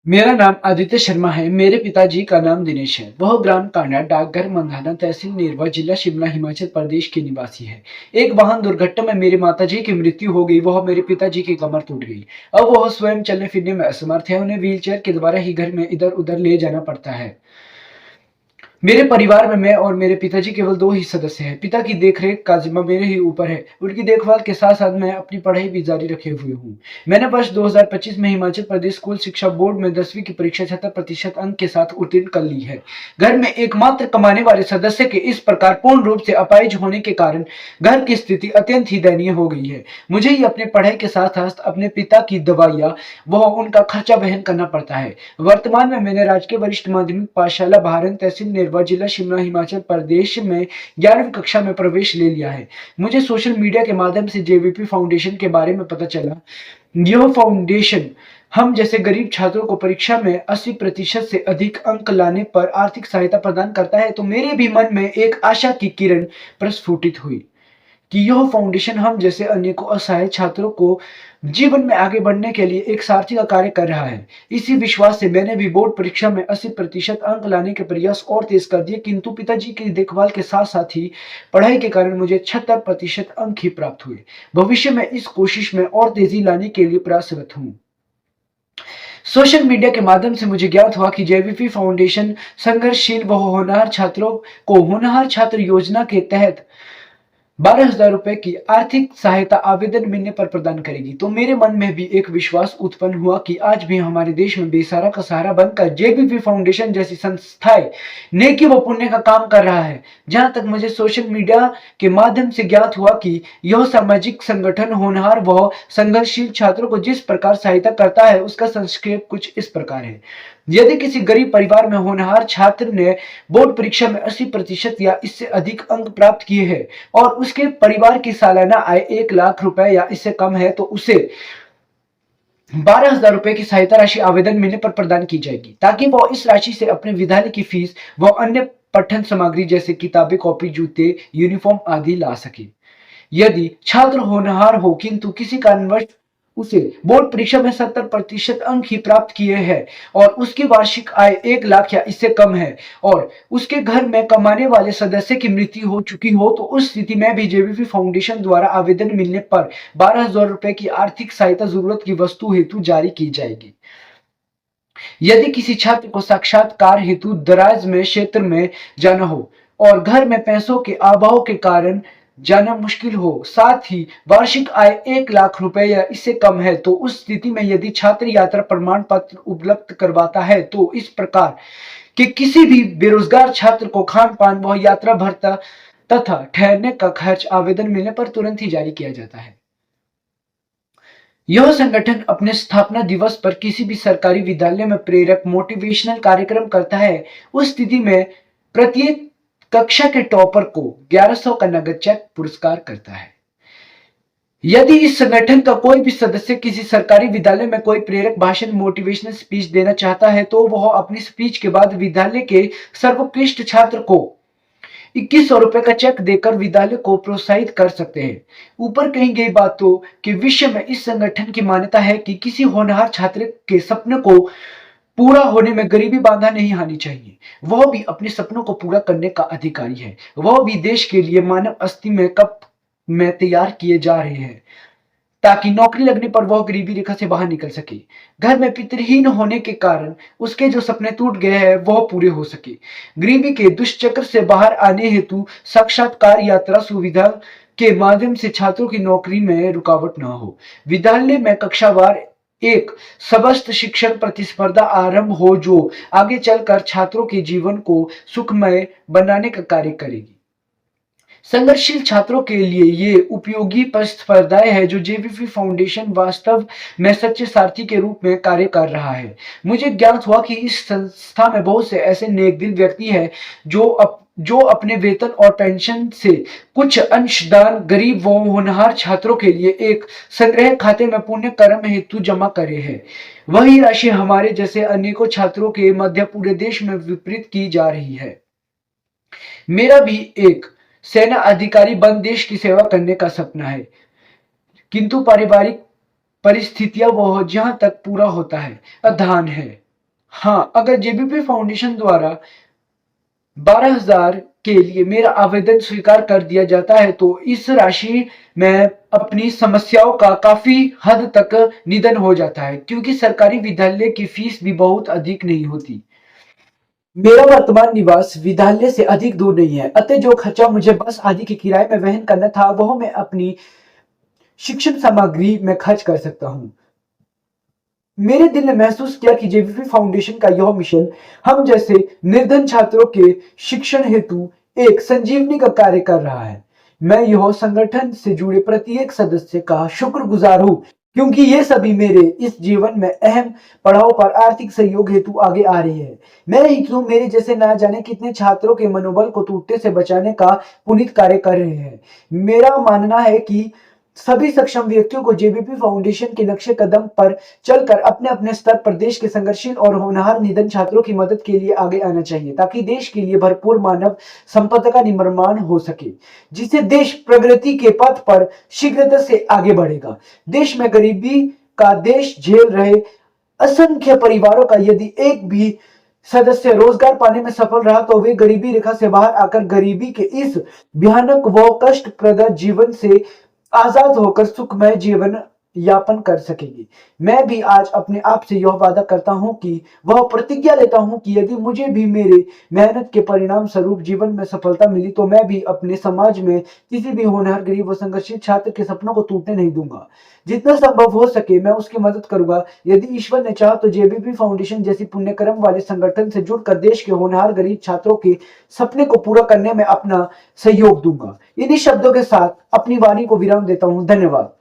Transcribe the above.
मेरा नाम आदित्य शर्मा है। मेरे पिताजी का नाम दिनेश है। वह ग्राम कांडा, डाकघर मंधाना, तहसील नेरवा, जिला शिमला, हिमाचल प्रदेश के निवासी है। एक वाहन दुर्घटना में मेरे माताजी की मृत्यु हो गई। वह मेरे पिताजी की कमर टूट गई। अब वह स्वयं चलने फिरने में असमर्थ है। उन्हें व्हीलचेयर के द्वारा ही घर में इधर उधर ले जाना पड़ता है। मेरे परिवार में मैं और मेरे पिताजी केवल दो ही सदस्य हैं। पिता की देखरेख का जिम्मा मेरे ही ऊपर है। उनकी देखभाल के साथ साथ मैं अपनी पढ़ाई भी जारी रखे हुए हूँ। मैंने वर्ष 2025 में हिमाचल प्रदेश स्कूल शिक्षा बोर्ड में 10वीं की परीक्षा 76% अंक के साथ उत्तीर्ण कर ली है। घर में एकमात्र कमाने वाले सदस्य के इस प्रकार पूर्ण रूप से अपाहिज होने के कारण घर की स्थिति अत्यंत ही दयनीय हो गई है। मुझे ही अपने पढ़ाई के साथ साथ अपने पिता की दवाइयाँ व उनका खर्चा वहन करना पड़ता है। वर्तमान में मैंने राजकीय वरिष्ठ माध्यमिक पाठशाला भारन, तहसील नेरवा, जिला शिमला, हिमाचल प्रदेश में 11वीं कक्षा में प्रवेश ले लिया है। मुझे सोशल मीडिया के माध्यम से जेवीपी फाउंडेशन के बारे में पता चला। यह फाउंडेशन हम जैसे गरीब छात्रों को परीक्षा में 80% से अधिक अंक लाने पर आर्थिक सहायता प्रदान करता है, तो मेरे भी मन में एक आशा की किरण प्रस्फुटित हुई कि यह फाउंडेशन हम जैसे अनेकों असहाय छात्रों को जीवन में आगे बढ़ने के लिए एक सारथी का कार्य कर रहा है। इसी विश्वास से मैंने भी बोर्ड परीक्षा में 80% अंक लाने के प्रयास और तेज कर दिए, किंतु पिताजी की देखभाल के साथ साथ ही पढ़ाई के कारण मुझे 76% अंक ही प्राप्त हुए। भविष्य में इस कोशिश में और तेजी लाने के लिए प्रयासरत हूँ। सोशल मीडिया के माध्यम से मुझे ज्ञात हुआ कि जेवीपी फाउंडेशन संघर्षशील व होनहार छात्रों को होनहार छात्र योजना के तहत 12,000 रुपए की आर्थिक सहायता आवेदन मिलने पर प्रदान करेगी। तो मेरे मन में भी एक विश्वास उत्पन्न हुआ कि आज भी हमारे देश में बेसहारा का सहारा बनकर जेबीपी फाउंडेशन जैसी संस्थाएं नेकी व पुण्य का काम कर रहा है। जहां तक मुझे सोशल मीडिया के माध्यम से ज्ञात हुआ कि यह सामाजिक संगठन होनहार व संघर्षशील छात्रों को जिस प्रकार सहायता करता है, उसका संक्षेप कुछ इस प्रकार है। यदि किसी गरीब परिवार में होनहार छात्र ने बोर्ड परीक्षा में 80% या इससे अधिक अंक प्राप्त किए हैं और उसके परिवार की सालाना आय 1 लाख रुपए या इससे कम है, तो उसे 12,000 रुपए की सहायता राशि आवेदन मिलने पर प्रदान की जाएगी, ताकि वह इस राशि से अपने विद्यालय की फीस व अन्य पठन सामग्री जैसे किताबें, कॉपी, जूते, यूनिफॉर्म आदि ला सके। यदि छात्र होनहार हो किंतु किसी कारणवश उसे बोर्ड परीक्षा में 70% अंक ही प्राप्त किए हैं और उसकी वार्षिक आय 1 लाख या इससे कम है और उसके घर में कमाने वाले सदस्य की मृत्यु हो चुकी हो, तो उस स्थिति में भी जेबीपी फाउंडेशन द्वारा आवेदन मिलने पर 12,000 रुपए की आर्थिक सहायता जरूरत की वस्तु हेतु जारी की जाएगी। यदि किसी छात्र को साक्षात्कार हेतु दराज में क्षेत्र में जाना हो और घर में पैसों के अभाव के कारण जाना मुश्किल हो, साथ ही वार्षिक आय 1 लाख रुपए या इससे कम है, तो उस स्थिति में यदि छात्र यात्रा प्रमाण पत्र उपलब्ध करवाता है, तो इस प्रकार कि किसी भी बेरोजगार छात्र को खान पान व यात्रा भत्ता तथा ठहरने का खर्च आवेदन मिलने पर तुरंत ही जारी किया जाता है। यह संगठन अपने स्थापना दिवस पर किसी भी सरकारी विद्यालय में प्रेरक मोटिवेशनल कार्यक्रम करता है। उस स्थिति में प्रत्येक कक्षा के टॉपर को 1100 का नगद चेक पुरस्कार करता है। यदि इस संगठन का कोई भी सदस्य किसी सरकारी विद्यालय में कोई प्रेरक भाषण, मोटिवेशनल स्पीच देना चाहता है, तो वह अपनी स्पीच के बाद विद्यालय के सर्वोत्कृष्ट छात्र को 2100 रुपए का चेक देकर विद्यालय को प्रोत्साहित कर सकते हैं। ऊपर कही गई बातों के विषय में इस संगठन की मान्यता है कि किसी होनहार छात्र के सपने को पूरा होने में गरीबी बाधा नहीं आनी चाहिए। वह भी अपने सपनों को पूरा करने का अधिकारी है। वह भी देश के लिए मानव अस्थि में कप में तैयार किए जा रहे हैं, ताकि नौकरी लगने पर वह गरीबी रेखा से बाहर निकल सके। घर में पितृहीन होने के कारण उसके जो सपने टूट गए हैं वह पूरे हो सके। गरीबी के दुष्चक्र से बाहर आने हेतु साक्षात्कार यात्रा सुविधा के माध्यम से छात्रों की नौकरी में रुकावट न हो। विद्यालय में कक्षावार एक समस्त शिक्षण प्रतिस्पर्धा आरंभ हो, जो आगे चलकर छात्रों के जीवन को सुखमय बनाने का कार्य करेगी। संघर्षशील छात्रों के लिए ये उपयोगी स्पर्धाएं है जो जेवीपी फाउंडेशन वास्तव में सच्चे सारथी के रूप में कार्य कर रहा है। मुझे ज्ञात हुआ कि इस संस्था में बहुत से ऐसे नेकदिल व्यक्ति हैं जो अपने वेतन और पेंशन से कुछ अंशदान गरीब व होनहार छात्रों के लिए एक संग्रह खाते में पुण्य कर्म हेतु जमा करे हैं। वही राशि हमारे जैसे अनेकों छात्रों के मध्य पूरे देश में वितरित की जा रही है। मेरा भी एक सेना अधिकारी बन देश की सेवा करने का सपना है, किंतु पारिवारिक परिस्थितियां वह जहां तक पूरा होता है अधान है। हाँ, अगर जेबीपी फाउंडेशन द्वारा 12,000 के लिए मेरा आवेदन स्वीकार कर दिया जाता है तो इस राशि में अपनी समस्याओं का काफी हद तक निदान हो जाता है, क्योंकि सरकारी विद्यालय की फीस भी बहुत अधिक नहीं होती। मेरा वर्तमान निवास विद्यालय से अधिक दूर नहीं है, अतः जो खर्चा मुझे बस आदि के किराए में वहन करना था वह मैं अपनी शिक्षण सामग्री में खर्च कर सकता हूँ। मेरे दिल ने महसूस किया कि जेबीपी फाउंडेशन का यह मिशन हम जैसे निर्धन छात्रों के शिक्षण हेतु एक संजीवनी का कार्य कर रहा है। मैं यह संगठन से जुड़े प्रत्येक सदस्य का शुक्रगुजार हूँ, क्योंकि ये सभी मेरे इस जीवन में अहम पड़ाव पर आर्थिक सहयोग हेतु आगे आ रहे हैं। मैं ही क्यों, मेरे जैसे ना जाने कितने छात्रों के मनोबल को टूटने से बचाने का पुनीत कार्य कर रहे हैं। मेरा मानना है कि सभी सक्षम व्यक्तियों को जेबीपी फाउंडेशन के नक्शे कदम पर चलकर अपने अपने स्तर पर देश के संघर्षशील और होनहार निधन छात्रों की मदद के लिए आगे आना चाहिए, ताकि देश के लिए भरपूर मानव संपदा का निर्माण हो सके, जिससे देश प्रगति के पथ पर शीघ्रता से आगे बढ़ेगा। देश में गरीबी का देश झेल रहे असंख्य परिवारों का यदि एक भी सदस्य रोजगार पाने में सफल रहा तो वे गरीबी रेखा से बाहर आकर गरीबी के इस भयानक व कष्टप्रद जीवन से आजाद होकर सुखमय जीवन यापन कर सकेगी। मैं भी आज अपने आप से यह वादा करता हूं कि वह प्रतिज्ञा लेता हूं कि यदि मुझे भी मेरे मेहनत के परिणाम स्वरूप जीवन में सफलता मिली तो मैं भी अपने समाज में किसी भी होनहार गरीब व संघर्षित छात्र के सपनों को टूटने नहीं दूंगा। जितना संभव हो सके मैं उसकी मदद करूंगा। यदि ईश्वर ने चाहा तो जेबीपी फाउंडेशन जैसी पुण्यकर्म वाले संगठन से जुड़कर देश के होनहार गरीब छात्रों के सपने को पूरा करने में अपना सहयोग दूंगा। इन्हीं शब्दों के साथ अपनी वाणी को विराम देता हूं। धन्यवाद।